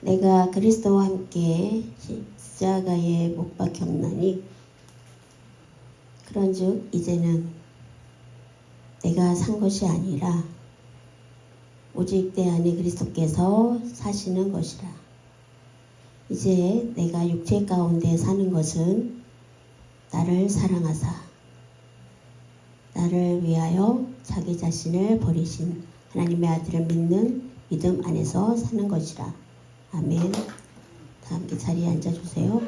내가 그리스도와 함께 십자가에 못 박혔나니 그런즉 이제는 내가 산 것이 아니라 오직 내 안에 그리스도께서 사시는 것이라. 이제 내가 육체 가운데 사는 것은 나를 사랑하사 나를 위하여 자기 자신을 버리신 하나님의 아들을 믿는 믿음 안에서 사는 것이라. 아멘. 다 함께 자리에 앉아주세요.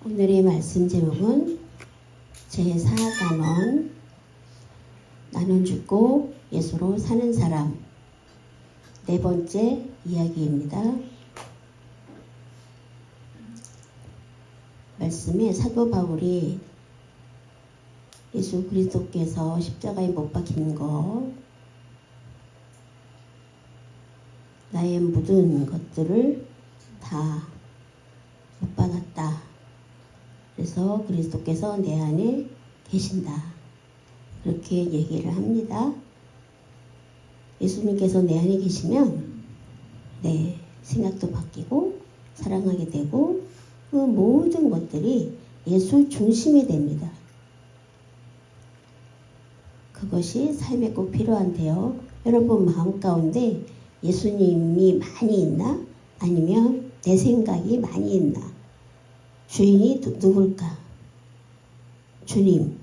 오늘의 말씀 제목은 제4단원 나는 죽고 예수로 사는 사람 네 번째 이야기입니다. 말씀에 사도 바울이 예수 그리스도께서 십자가에 못 박힌 거 나의 모든 것들을 다 못 박았다. 그래서 그리스도께서 내 안에 계신다. 그렇게 얘기를 합니다. 예수님께서 내 안에 계시면 내 생각도 바뀌고 사랑하게 되고 그 모든 것들이 예수 중심이 됩니다. 그것이 삶에 꼭 필요한데요. 여러분 마음 가운데 예수님이 많이 있나? 아니면 내 생각이 많이 있나? 주인이 누굴까? 주님.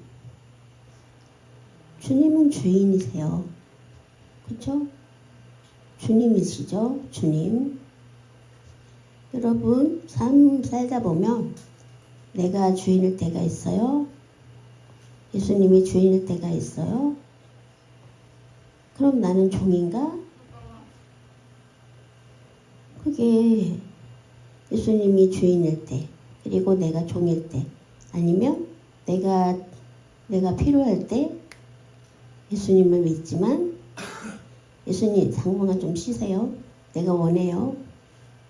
주님은 주인이세요. 그렇죠? 주님이시죠? 주님. 여러분 삶 살다 보면 내가 주인일 때가 있어요. 예수님이 주인일 때가 있어요. 그럼 나는 종인가? 그게 예수님이 주인일 때 그리고 내가 종일 때 아니면 내가 필요할 때 예수님을 믿지만 예수님 당분간 좀 쉬세요. 내가 원해요.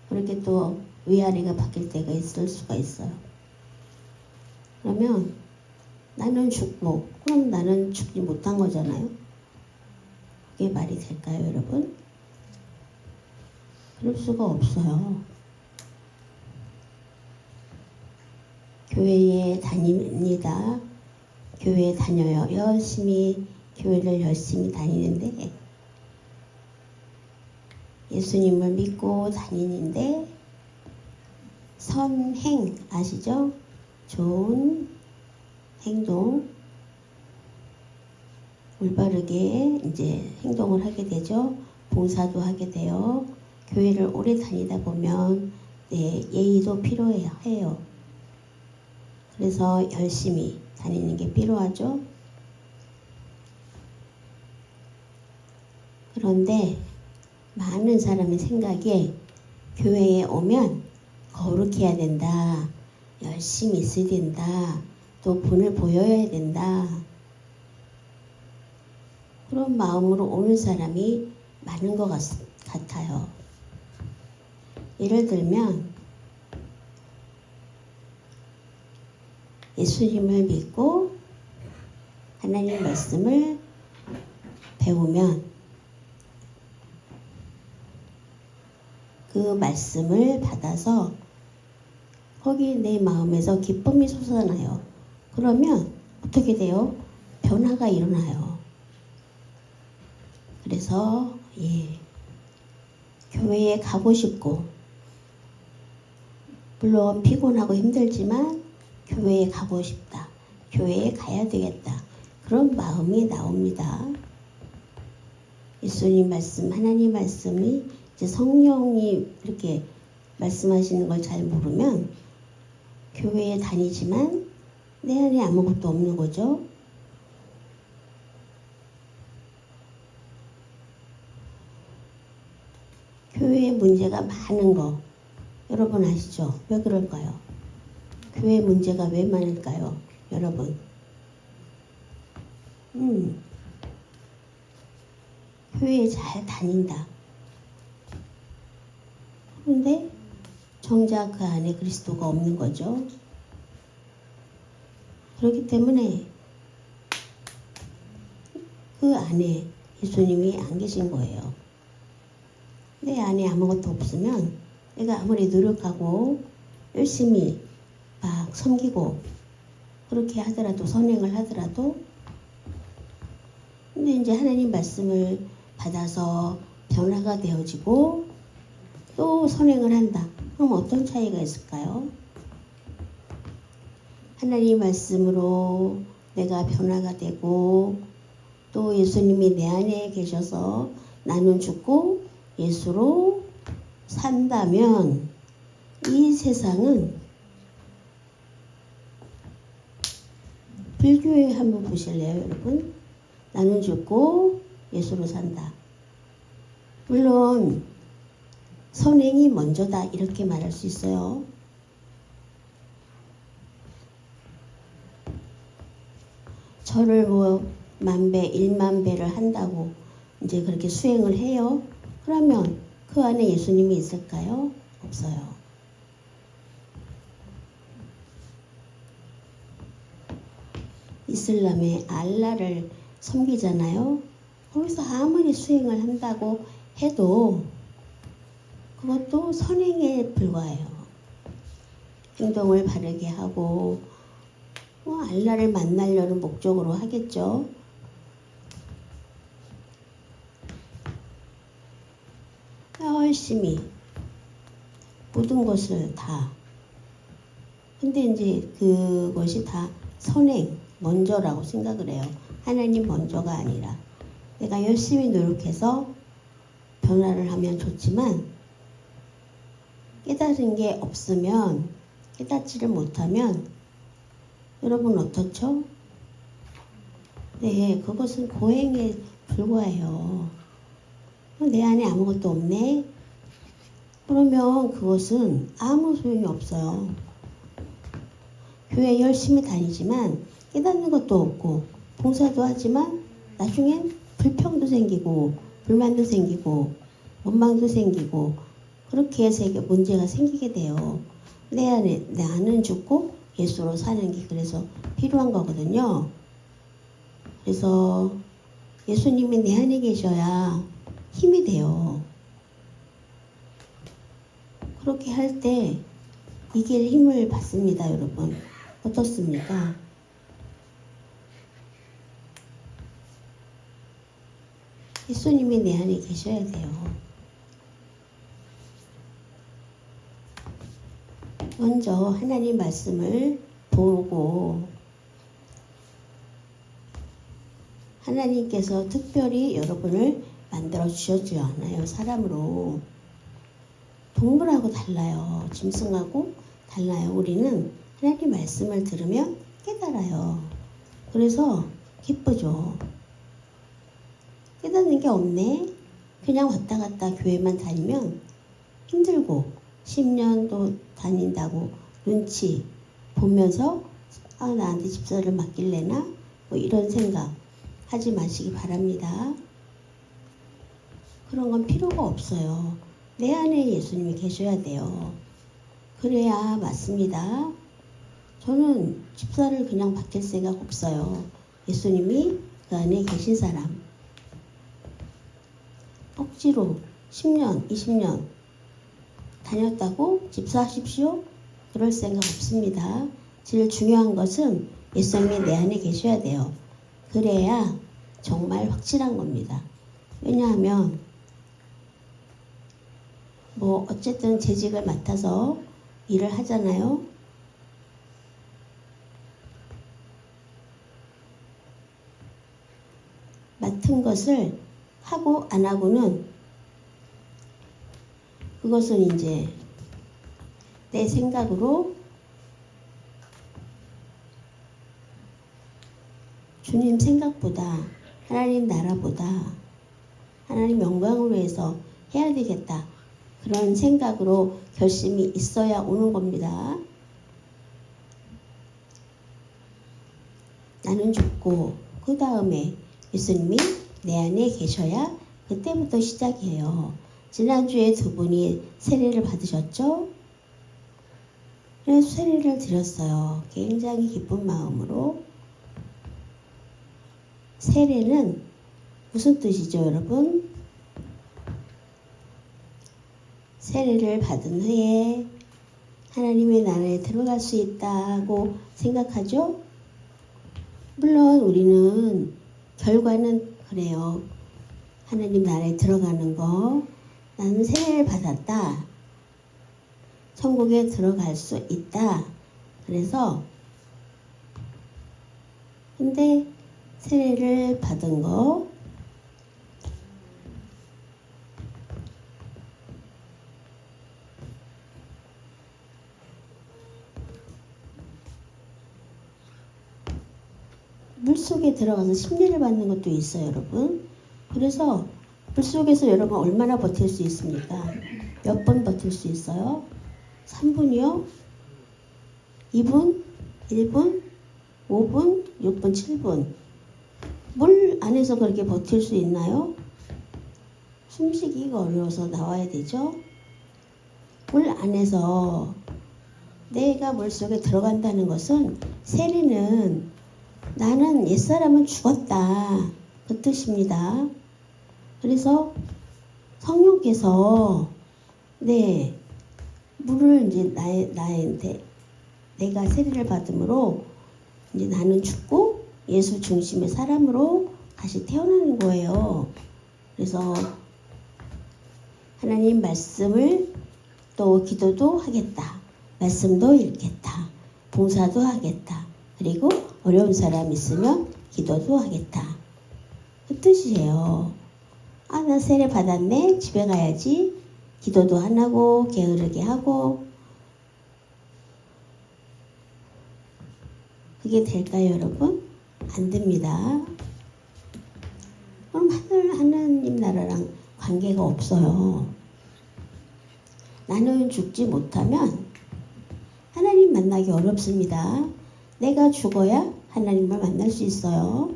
그렇게 또 위아래가 바뀔 때가 있을 수가 있어요. 그러면 나는 죽고 그럼 나는 죽지 못한 거잖아요. 그게 말이 될까요, 여러분? 그럴 수가 없어요. 교회에 다닙니다. 교회에 다녀요. 교회를 열심히 다니는데 예수님을 믿고 다니는데 선행 아시죠? 좋은 행동 올바르게 이제 행동을 하게 되죠. 봉사도 하게 돼요. 교회를 오래 다니다 보면 예의도 필요해요. 그래서 열심히 다니는 게 필요하죠. 그런데 많은 사람의 생각에 교회에 오면 거룩해야 된다. 열심히 있어야 된다. 또 본을 보여야 된다. 그런 마음으로 오는 사람이 많은 것 같아요. 예를 들면 예수님을 믿고 하나님 말씀을 배우면 그 말씀을 받아서 거기 내 마음에서 기쁨이 솟아나요. 그러면 어떻게 돼요? 변화가 일어나요. 그래서 교회에 가고 싶고 물론 피곤하고 힘들지만 교회에 가고 싶다. 교회에 가야 되겠다. 그런 마음이 나옵니다. 예수님 말씀, 하나님 말씀이 이제 성령이 이렇게 말씀하시는 걸 잘 모르면 교회에 다니지만 내 안에 아무것도 없는 거죠. 교회에 문제가 많은 거 여러분 아시죠? 왜 그럴까요? 교회 문제가 왜 많을까요? 여러분 교회에 잘 다닌다. 그런데 정작 그 안에 그리스도가 없는 거죠. 그렇기 때문에 그 안에 예수님이 안 계신 거예요. 내 안에 아무것도 없으면 내가 아무리 노력하고 열심히 막 섬기고 그렇게 하더라도 선행을 하더라도 근데 이제 하나님 말씀을 받아서 변화가 되어지고 또 선행을 한다. 그럼 어떤 차이가 있을까요? 하나님 말씀으로 내가 변화가 되고 또 예수님이 내 안에 계셔서 나는 죽고 예수로 산다면 이 세상은 불교에 한번 보실래요, 여러분? 나는 죽고 예수로 산다. 물론 선행이 먼저다 이렇게 말할 수 있어요. 저를 뭐 10,000배, 10,000배를 한다고 이제 그렇게 수행을 해요. 그러면 그 안에 예수님이 있을까요? 없어요. 이슬람의 알라를 섬기잖아요. 거기서 아무리 수행을 한다고 해도 그것도 선행에 불과해요. 행동을 바르게 하고 알라를 만나려는 목적으로 하겠죠. 열심히 모든 것을 다. 근데 이제 그것이 다 선행 먼저라고 생각을 해요. 하나님 먼저가 아니라 내가 열심히 노력해서 변화를 하면 좋지만 깨달은 게 없으면 깨닫지를 못하면 여러분 어떻죠? 네, 그것은 고행에 불과해요. 내 안에 아무것도 없네? 그러면 그것은 아무 소용이 없어요. 교회 열심히 다니지만 깨닫는 것도 없고 봉사도 하지만 나중엔 불평도 생기고 불만도 생기고 원망도 생기고 그렇게 문제가 생기게 돼요. 내 안에 나는 죽고 예수로 사는 게 그래서 필요한 거거든요. 그래서 예수님이 내 안에 계셔야 힘이 돼요. 그렇게 할 때 이길 힘을 받습니다, 여러분. 어떻습니까? 예수님이 내 안에 계셔야 돼요. 먼저 하나님 말씀을 보고 하나님께서 특별히 여러분을 만들어 주셨지 않아요. 사람으로. 동물하고 달라요. 짐승하고 달라요. 우리는 하나님 말씀을 들으면 깨달아요. 그래서 기쁘죠. 깨닫는 게 없네. 그냥 왔다 갔다 교회만 다니면 힘들고 10년도 다닌다고 눈치 보면서 나한테 집사를 맡길래나 뭐 이런 생각 하지 마시기 바랍니다. 그런 건 필요가 없어요. 내 안에 예수님이 계셔야 돼요. 그래야 맞습니다. 저는 집사를 그냥 맡길 생각 없어요. 예수님이 그 안에 계신 사람. 억지로 10년, 20년 다녔다고 집사하십시오? 그럴 생각 없습니다. 제일 중요한 것은 예수님이 내 안에 계셔야 돼요. 그래야 정말 확실한 겁니다. 왜냐하면 뭐 어쨌든 재직을 맡아서 일을 하잖아요. 맡은 것을 하고 안 하고는 그것은 이제 내 생각으로 주님 생각보다 하나님 나라보다 하나님 영광을 위해서 해야 되겠다. 그런 생각으로 결심이 있어야 오는 겁니다. 나는 죽고 그 다음에 예수님이 내 안에 계셔야 그때부터 시작이에요. 지난주에 두 분이 세례를 받으셨죠? 그래서 세례를 드렸어요. 굉장히 기쁜 마음으로. 세례는 무슨 뜻이죠, 여러분? 세례를 받은 후에 하나님의 나라에 들어갈 수 있다고 생각하죠? 물론 우리는 결과는 그래요. 하나님 나라에 들어가는 거, 나는 세례를 받았다. 천국에 들어갈 수 있다. 그래서 근데 세례를 받은 거 물속에 들어가서 심리를 받는 것도 있어요, 여러분. 그래서 물속에서 여러분 얼마나 버틸 수 있습니까? 몇 번 버틸 수 있어요? 3분이요? 2분? 1분? 5분? 6분? 7분? 물 안에서 그렇게 버틸 수 있나요? 숨쉬기가 어려워서 나와야 되죠? 물 안에서 내가 물속에 들어간다는 것은 세례는 나는 옛사람은 죽었다. 그 뜻입니다. 그래서 성령께서 물을 이제 나한테 내가 세례를 받음으로 이제 나는 죽고 예수 중심의 사람으로 다시 태어나는 거예요. 그래서 하나님 말씀을 또 기도도 하겠다. 말씀도 읽겠다. 봉사도 하겠다. 그리고 어려운 사람 있으면 기도도 하겠다. 그 뜻이에요. 아, 나 세례 받았네. 집에 가야지. 기도도 안 하고 게으르게 하고. 그게 될까요, 여러분? 안 됩니다. 그럼 하나님 나라랑 관계가 없어요. 나는 죽지 못하면 하나님 만나기 어렵습니다. 내가 죽어야 하나님을 만날 수 있어요.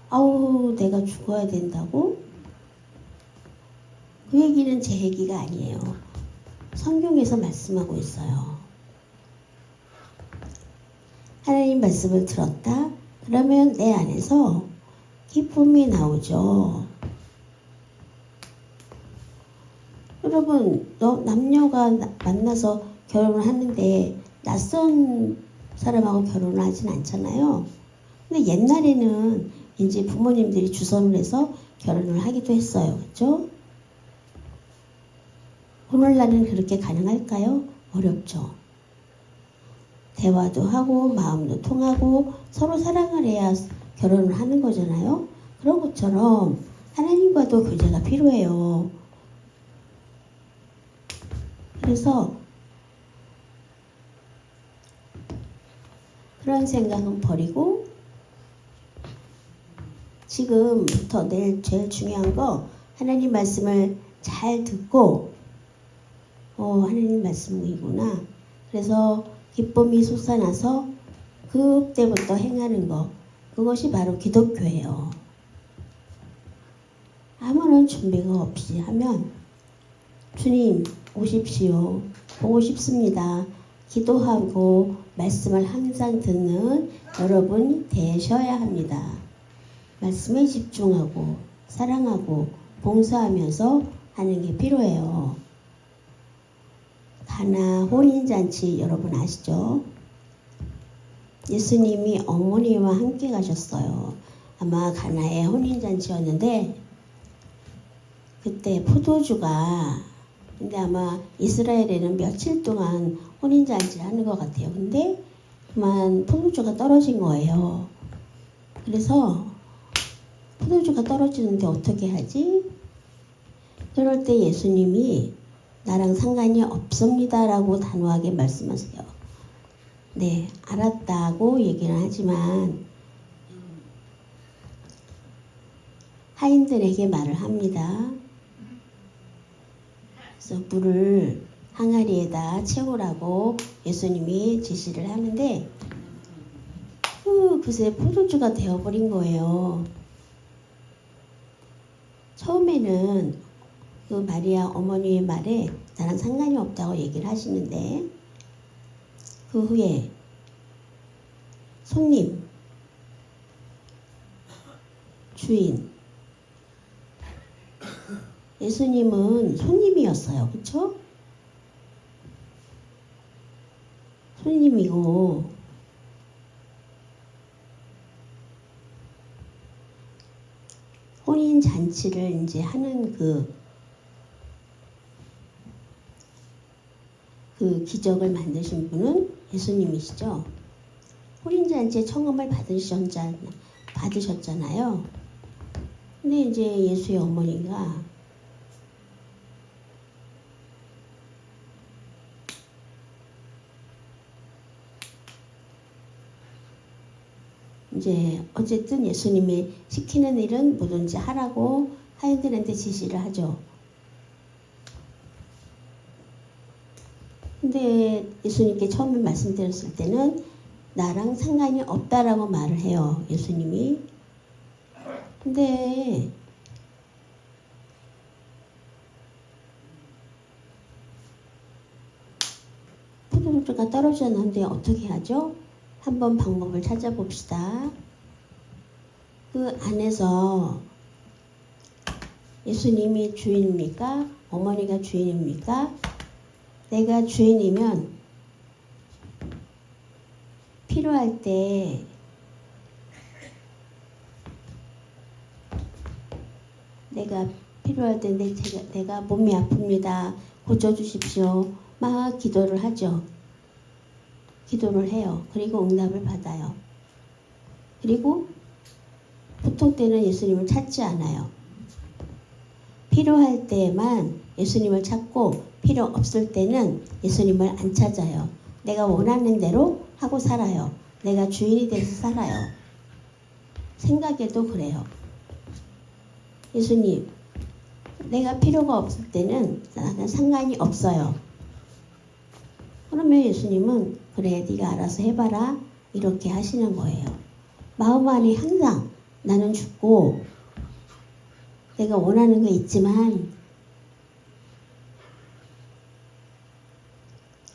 아우, 내가 죽어야 된다고? 그 얘기는 제 얘기가 아니에요. 성경에서 말씀하고 있어요. 하나님 말씀을 들었다? 그러면 내 안에서 기쁨이 나오죠. 여러분, 남녀가 만나서 결혼을 하는데 낯선 사람하고 결혼을 하진 않잖아요. 근데 옛날에는 이제 부모님들이 주선을 해서 결혼을 하기도 했어요. 그렇죠? 오늘날은 그렇게 가능할까요? 어렵죠. 대화도 하고 마음도 통하고 서로 사랑을 해야 결혼을 하는 거잖아요. 그런 것처럼 하나님과도 교제가 필요해요. 그래서 그런 생각은 버리고 지금부터 내일 제일 중요한 거 하나님 말씀을 잘 듣고 하나님 말씀이구나. 그래서 기쁨이 솟아나서 그때부터 행하는 거, 그것이 바로 기독교예요. 아무런 준비가 없이 하면 주님 오십시오. 보고 싶습니다. 기도하고 말씀을 항상 듣는 여러분이 되셔야 합니다. 말씀에 집중하고 사랑하고 봉사하면서 하는 게 필요해요. 가나 혼인잔치 여러분 아시죠? 예수님이 어머니와 함께 가셨어요. 아마 가나의 혼인잔치였는데 그때 포도주가 근데 아마 이스라엘에는 며칠 동안 혼인잔치를 하는 것 같아요. 근데 그만 포도주가 떨어진 거예요. 그래서 포도주가 떨어지는데 어떻게 하지? 그럴 때 예수님이 나랑 상관이 없습니다 라고 단호하게 말씀하세요. 네, 알았다고 얘기는 하지만 하인들에게 말을 합니다. 그래서 물을 항아리에다 채우라고 예수님이 지시를 하는데 그새 포도주가 되어버린 거예요. 처음에는 그 마리아 어머니의 말에 나랑 상관이 없다고 얘기를 하시는데 그 후에 손님, 주인 예수님은 손님이었어요. 그쵸? 손님이고 혼인 잔치를 이제 하는 그 기적을 만드신 분은 예수님이시죠. 혼인 잔치에 청음을 받으셨잖아요. 근데 이제 예수의 어머니가 이제 어쨌든 예수님이 시키는 일은 뭐든지 하라고 하인들한테 지시를 하죠. 근데 예수님께 처음에 말씀드렸을 때는 나랑 상관이 없다라고 말을 해요. 예수님이. 근데 포도주가 떨어졌는데 어떻게 하죠? 한번 방법을 찾아봅시다. 그 안에서 예수님이 주인입니까? 어머니가 주인입니까? 내가 주인이면 필요할 때 내가 몸이 아픕니다. 고쳐주십시오. 막 기도를 하죠. 기도를 해요. 그리고 응답을 받아요. 그리고 보통 때는 예수님을 찾지 않아요. 필요할 때만 예수님을 찾고 필요 없을 때는 예수님을 안 찾아요. 내가 원하는 대로 하고 살아요. 내가 주인이 돼서 살아요. 생각해도 그래요. 예수님, 내가 필요가 없을 때는 나는 상관이 없어요. 그러면 예수님은 그래 네가 알아서 해봐라 이렇게 하시는 거예요. 마음 안에 항상 나는 죽고 내가 원하는 거 있지만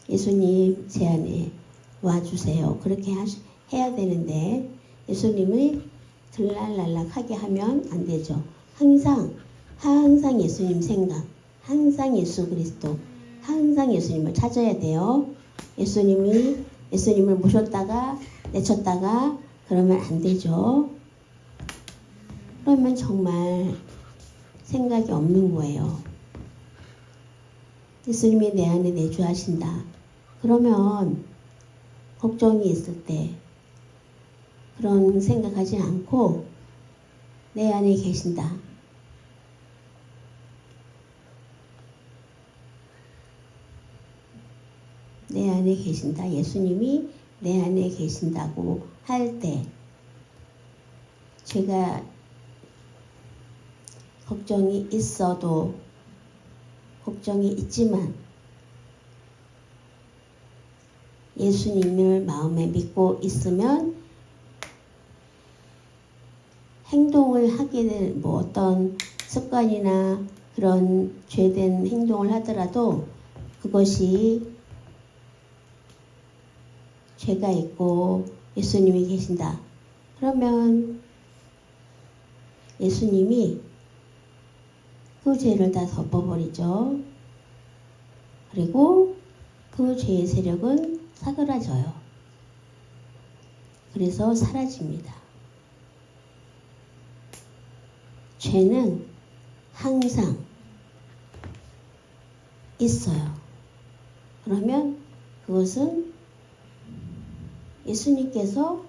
예수님 제 안에 와주세요. 그렇게 해야 되는데 예수님을 들락날락하게 하면 안 되죠. 항상 예수님 생각, 항상 예수 그리스도, 항상 예수님을 찾아야 돼요. 예수님을 모셨다가 내쳤다가 그러면 안 되죠. 그러면 정말 생각이 없는 거예요. 예수님이 내 안에 내주하신다. 그러면 걱정이 있을 때 그런 생각하지 않고 내 안에 계신다. 내 안에 계신다. 예수님이 내 안에 계신다고 할 때 제가 걱정이 있지만 예수님을 마음에 믿고 있으면 행동을 하게 될 어떤 습관이나 그런 죄된 행동을 하더라도 그것이 죄가 있고 예수님이 계신다. 그러면 예수님이 그 죄를 다 덮어버리죠. 그리고 그 죄의 세력은 사그라져요. 그래서 사라집니다. 죄는 항상 있어요. 그러면 그것은 예수님께서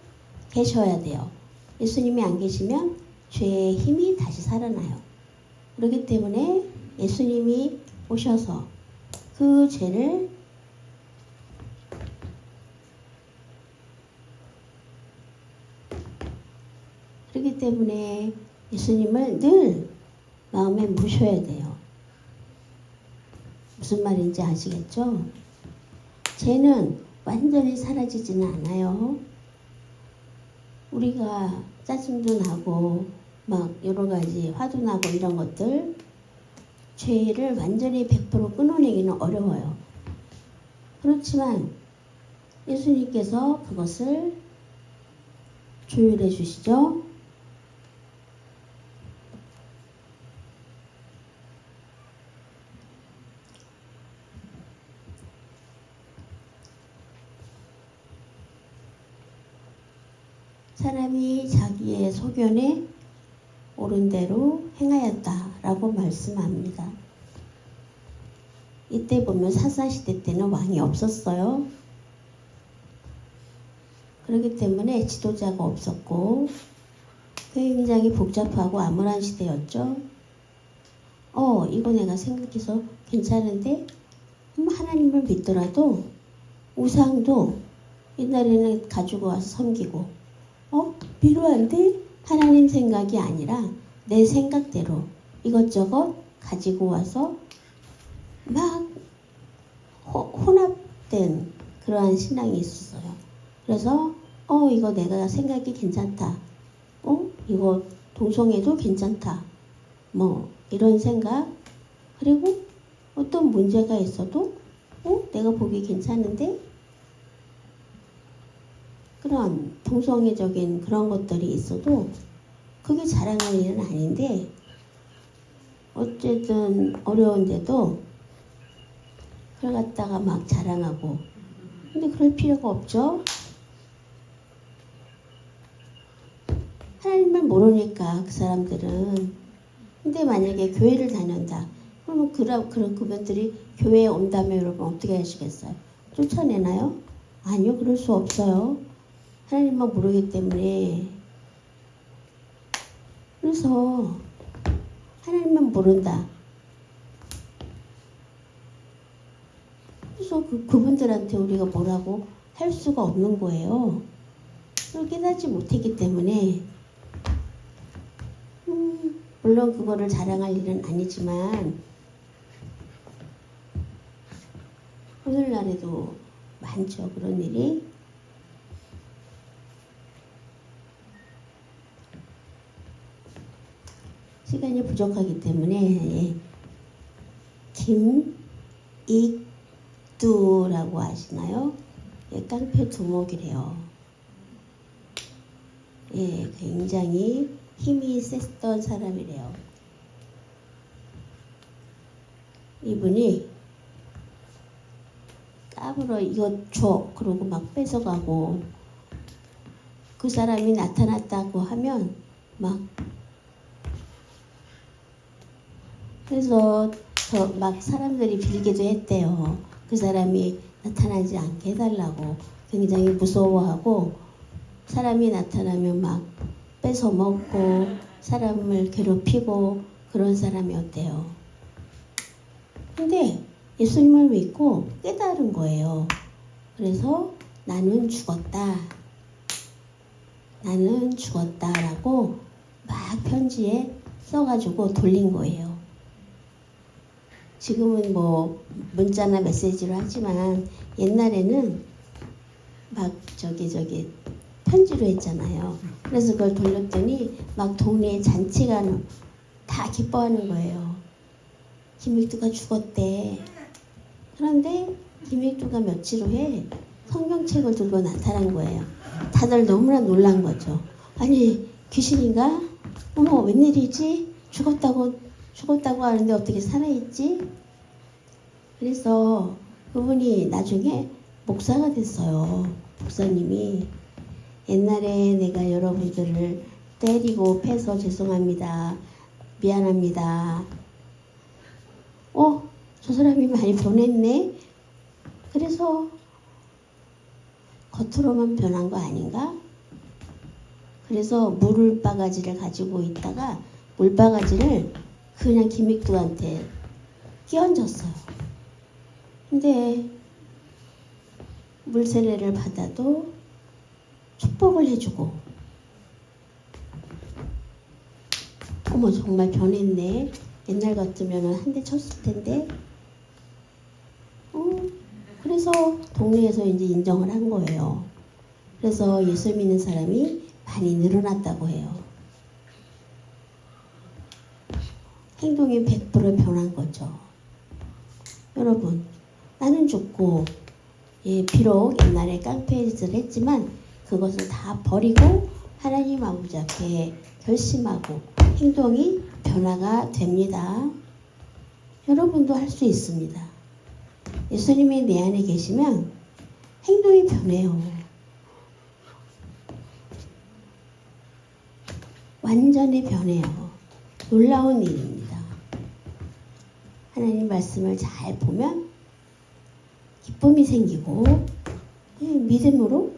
계셔야 돼요. 예수님이 안 계시면 죄의 힘이 다시 살아나요. 그렇기 때문에 예수님이 오셔서 그 죄를 그렇기 때문에 예수님을 늘 마음에 모셔야 돼요. 무슨 말인지 아시겠죠? 죄는 완전히 사라지지는 않아요. 우리가 짜증도 나고 막 여러 가지 화도 나고 이런 것들 죄를 완전히 100% 끊어내기는 어려워요. 그렇지만 예수님께서 그것을 조율해 주시죠. 사람이 자기의 소견에 옳은 대로 행하였다라고 말씀합니다. 이때 보면 사사시대 때는 왕이 없었어요. 그렇기 때문에 지도자가 없었고 굉장히 복잡하고 암울한 시대였죠. 이거 내가 생각해서 괜찮은데 하나님을 믿더라도 우상도 옛날에는 가지고 와서 섬기고 필요한데 하나님 생각이 아니라 내 생각대로 이것저것 가지고 와서 막 혼합된 그러한 신앙이 있었어요. 그래서 이거 내가 생각이 괜찮다. 이거 동성애도 괜찮다. 뭐 이런 생각. 그리고 어떤 문제가 있어도 내가 보기 괜찮은데 그런 동성애적인 그런 것들이 있어도 그게 자랑할 일은 아닌데 어쨌든 어려운데도 그걸 갖다가 막 자랑하고 근데 그럴 필요가 없죠. 하나님을 모르니까 그 사람들은. 근데 만약에 교회를 다닌다 그러면 그런 그분들이 교회에 온다면 여러분 어떻게 하시겠어요? 쫓아내나요? 아니요, 그럴 수 없어요. 하나님만 모르기 때문에. 그래서 하나님만 모른다. 그래서 그분들한테 우리가 뭐라고 할 수가 없는 거예요. 그걸 깨닫지 못했기 때문에 물론 그거를 자랑할 일은 아니지만 오늘날에도 많죠, 그런 일이. 시간이 부족하기 때문에 김익두라고 아시나요? 깡패 두목이래요. 굉장히 힘이 셌던 사람이래요. 이분이 까불어 이거 줘 그러고 막 뺏어가고 그 사람이 나타났다고 하면 막 그래서 막 사람들이 빌기도 했대요. 그 사람이 나타나지 않게 해달라고. 굉장히 무서워하고 사람이 나타나면 막 뺏어 먹고 사람을 괴롭히고 그런 사람이었대요. 근데 예수님을 믿고 깨달은 거예요. 그래서 나는 죽었다. 나는 죽었다라고 막 편지에 써가지고 돌린 거예요. 지금은 뭐 문자나 메시지로 하지만 옛날에는 막 저기 편지로 했잖아요. 그래서 그걸 돌렸더니 막 동네에 잔치가 다 기뻐하는 거예요. 김익두가 죽었대. 그런데 김익두가 며칠 후에 성경책을 들고 나타난 거예요. 다들 너무나 놀란 거죠. 아니 귀신인가? 어머 웬일이지? 죽었다고 하는데 어떻게 살아있지? 그래서 그분이 나중에 목사가 됐어요. 목사님이. 옛날에 내가 여러분들을 때리고 패서 죄송합니다. 미안합니다. 저 사람이 많이 변했네. 그래서 겉으로만 변한 거 아닌가? 그래서 물바가지를 가지고 있다가 물바가지를 그냥 김익두한테 끼얹었어요. 근데 물세례를 받아도 축복을 해주고 어머 정말 변했네. 옛날 같으면 한 대 쳤을 텐데 그래서 동네에서 이제 인정을 한 거예요. 그래서 예수 믿는 사람이 많이 늘어났다고 해요. 행동이 100% 변한 거죠. 여러분, 나는 죽고 비록 옛날에 깡패짓을 했지만 그것을 다 버리고 하나님 아버지 앞에 결심하고 행동이 변화가 됩니다. 여러분도 할 수 있습니다. 예수님이 내 안에 계시면 행동이 변해요. 완전히 변해요. 놀라운 일입니다. 하나님 말씀을 잘 보면 기쁨이 생기고 믿음으로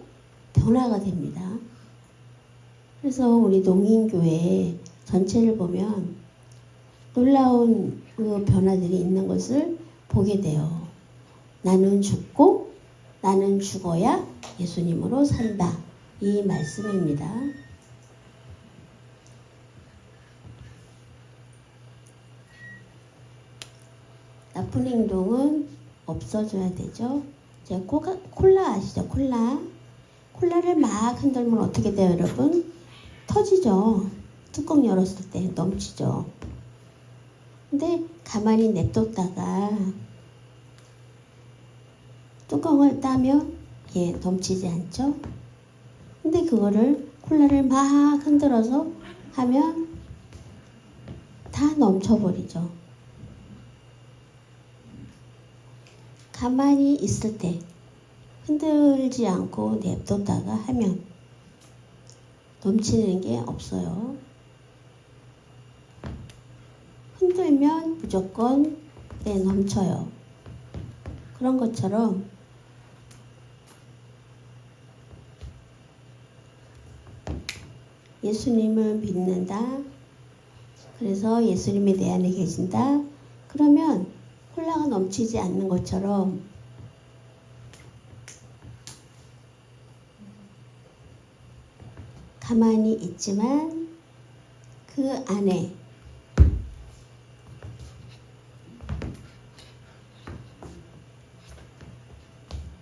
변화가 됩니다. 그래서 우리 농인교회 전체를 보면 놀라운 그 변화들이 있는 것을 보게 돼요. 나는 죽고 나는 죽어야 예수님으로 산다. 이 말씀입니다. 나쁜 행동은 없어져야 되죠. 제가 콜라 아시죠? 콜라를 막 흔들면 어떻게 돼요, 여러분? 터지죠. 뚜껑 열었을 때 넘치죠. 근데 가만히 냅뒀다가 뚜껑을 따면 넘치지 않죠? 근데 그거를 콜라를 막 흔들어서 하면 다 넘쳐버리죠. 가만히 있을 때 흔들지 않고 냅뒀다가 하면 넘치는 게 없어요. 흔들면 무조건 넘쳐요. 그런 것처럼 예수님을 믿는다. 그래서 예수님이 내 안에 계신다. 그러면 콜라가 넘치지 않는 것처럼 가만히 있지만 그 안에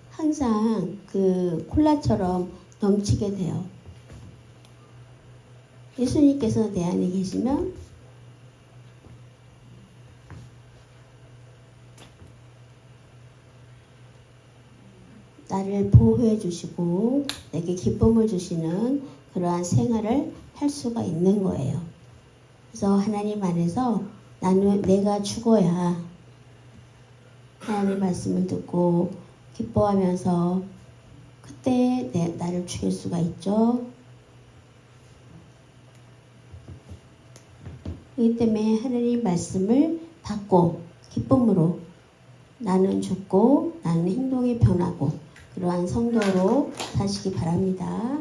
항상 그 콜라처럼 넘치게 돼요. 예수님께서 내 안에 계시면 나를 보호해 주시고 내게 기쁨을 주시는 그러한 생활을 할 수가 있는 거예요. 그래서 하나님 안에서 내가 죽어야 하나님 말씀을 듣고 기뻐하면서 그때 나를 죽일 수가 있죠. 그렇기 때문에 하나님 말씀을 받고 기쁨으로 나는 죽고 나는 행동이 변하고 그러한 성도로 사시기 바랍니다.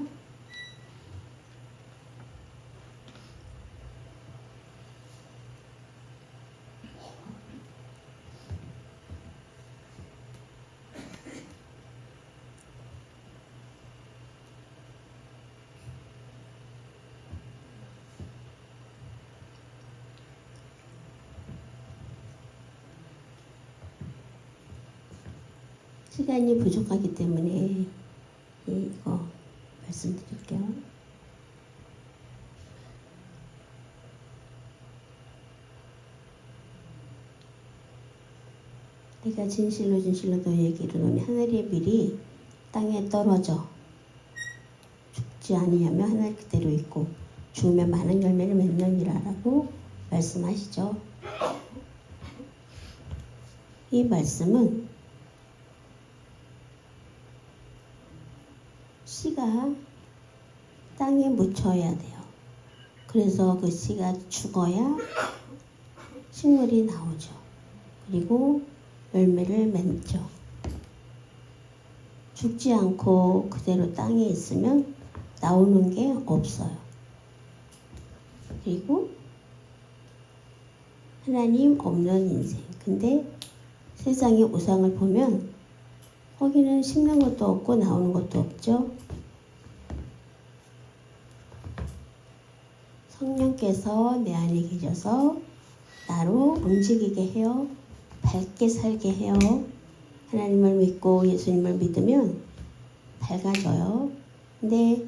시간이 부족하기 때문에 이거 말씀드릴게요. 내가 진실로 너희에게 이르노니 하늘의 빌이 땅에 떨어져 죽지 아니하며 하늘 그대로 있고 죽으면 많은 열매를 맺느니라라고 말씀하시죠. 이 말씀은 씨가 땅에 묻혀야 돼요. 그래서 그 씨가 죽어야 식물이 나오죠. 그리고 열매를 맺죠. 죽지 않고 그대로 땅에 있으면 나오는 게 없어요. 그리고 하나님 없는 인생. 근데 세상의 우상을 보면 거기는 심는 것도 없고 나오는 것도 없죠. 성령께서 내 안에 계셔서 나로 움직이게 해요. 밝게 살게 해요. 하나님을 믿고 예수님을 믿으면 밝아져요. 근데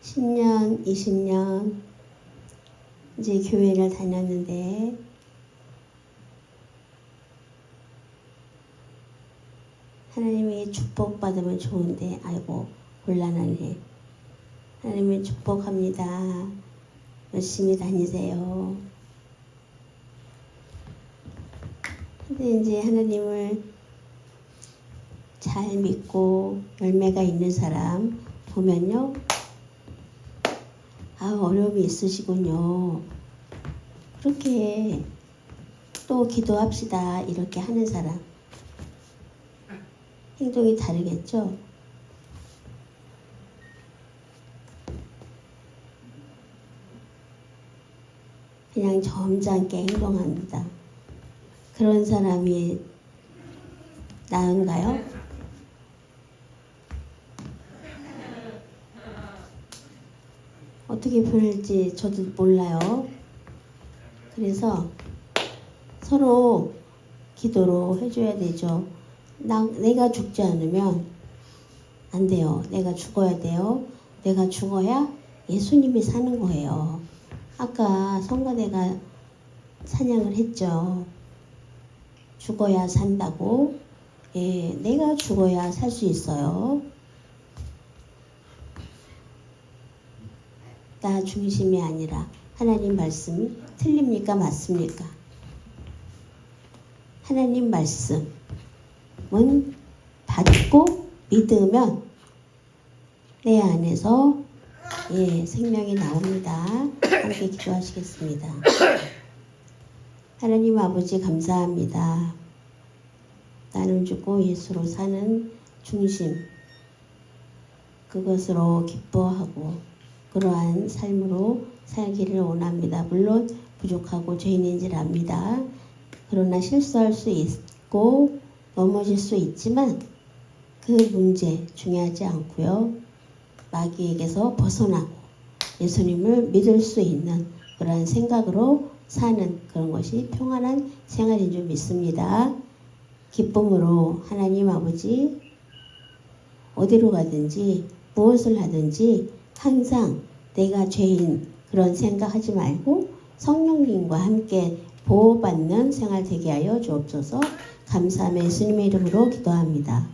10년, 20년 이제 교회를 다녔는데 하나님이 축복받으면 좋은데 아이고 곤란하네. 하나님이 축복합니다. 열심히 다니세요. 근데 이제 하나님을 잘 믿고 열매가 있는 사람, 보면요. 아, 어려움이 있으시군요. 그렇게 또 기도합시다. 이렇게 하는 사람. 행동이 다르겠죠? 그냥 점잖게 행동합니다. 그런 사람이 나은가요? 어떻게 보낼지 저도 몰라요. 그래서 서로 기도로 해줘야 되죠. 내가 죽지 않으면 안 돼요. 내가 죽어야 돼요. 내가 죽어야 예수님이 사는 거예요. 아까 성가대가 찬양을 했죠. 죽어야 산다고. 예, 내가 죽어야 살 수 있어요. 나 중심이 아니라 하나님 말씀이 틀립니까? 맞습니까? 하나님 말씀은 받고 믿으면 내 안에서 생명이 나옵니다. 함께 기도하시겠습니다. 하나님 아버지 감사합니다. 나는 죽고 예수로 사는 중심, 그것으로 기뻐하고 그러한 삶으로 살기를 원합니다. 물론 부족하고 죄인인 줄 압니다. 그러나 실수할 수 있고 넘어질 수 있지만 그 문제 중요하지 않고요. 마귀에게서 벗어나고 예수님을 믿을 수 있는 그런 생각으로 사는 그런 것이 평안한 생활인 줄 믿습니다. 기쁨으로 하나님 아버지 어디로 가든지 무엇을 하든지 항상 내가 죄인 그런 생각하지 말고 성령님과 함께 보호받는 생활 되게 하여 주옵소서. 감사하며 예수님의 이름으로 기도합니다.